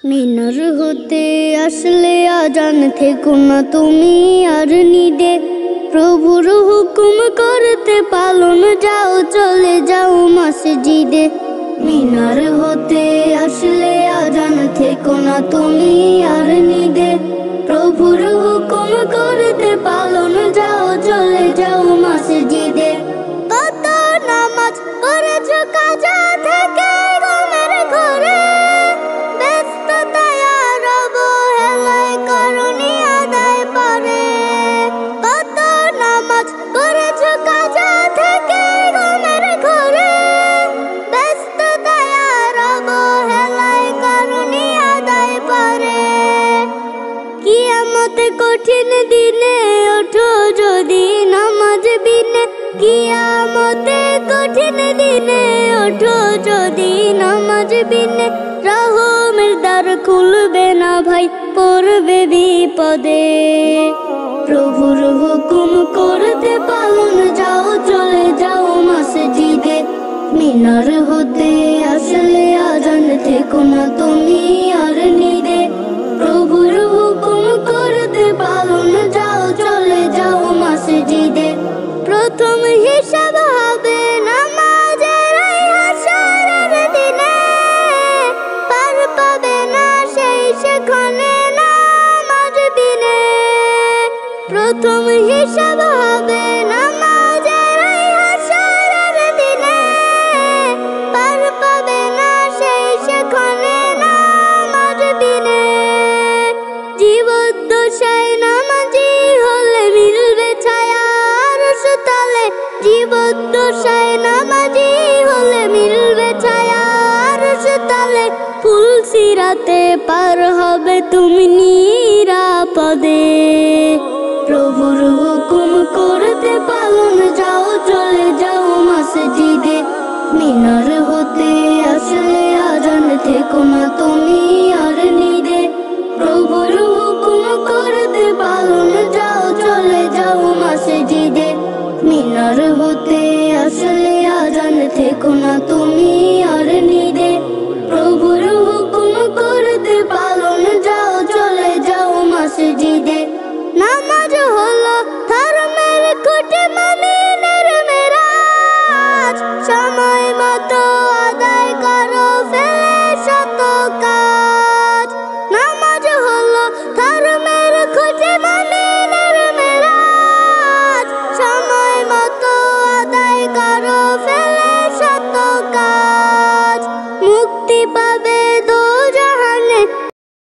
মিনার হতে আসলে আজান থেকো না তুমি আর নিদে। প্রভুর হুকুম করতে পালন যাও, চলে যাও মসজিদে। মিনার হতে আসলে আজান থেকো না তুমি আর নিদে। প্রভুর হুকুম করতে পালন যাও, চলে যাও মসজিদে। কত নামাজ পড়েছো কাজা থেকে ঘুমের ঘরে, ব্যস্ততায় আর অবহেলায় করনি আদায় পরে। কত নামাজ পড়েছো কাজা থেকে ঘুমের ঘরে, ব্যস্ততায় আর অবহেলায় করনি আদায় পরে। কিয়ামতে কঠিন দিনে ওঠো যদি নামাজ বিনে। কিয়ামতে কঠিন দিনে ওঠো যদি নামাজ বিনে। রহমের দ্বার খুলবে না ভাই, পড়বে বিপদে। প্রভুর হুকুম করতে পালন যাও, চলে যাও মসজিদে। মিনার হতে আসলে আজান থেকো না তুমি আর নিদে। প্রভুর হুকুম করতে পালন যাও, চলে যাও মসজিদে। প্রথম হিসাব হবে নামাজের এই হাসরের দিনে, পার পাবে না সেই সেখানে নামাজ বিনে। প্রথম হিসাব হবে নামাজের এই হাসরের দিনে, পার পাবে না সেই সেখানে নামাজ বিনে। জীবদ্দশায় নামাজি হলে মিলবে ছায়া আরশ তলে। জীবদ্দশায় নামাজি হলে মিলবে ছায়া আরশ তলে। ফুল সিরাতে পার হবে তুমি নিরাপদে। প্রভুর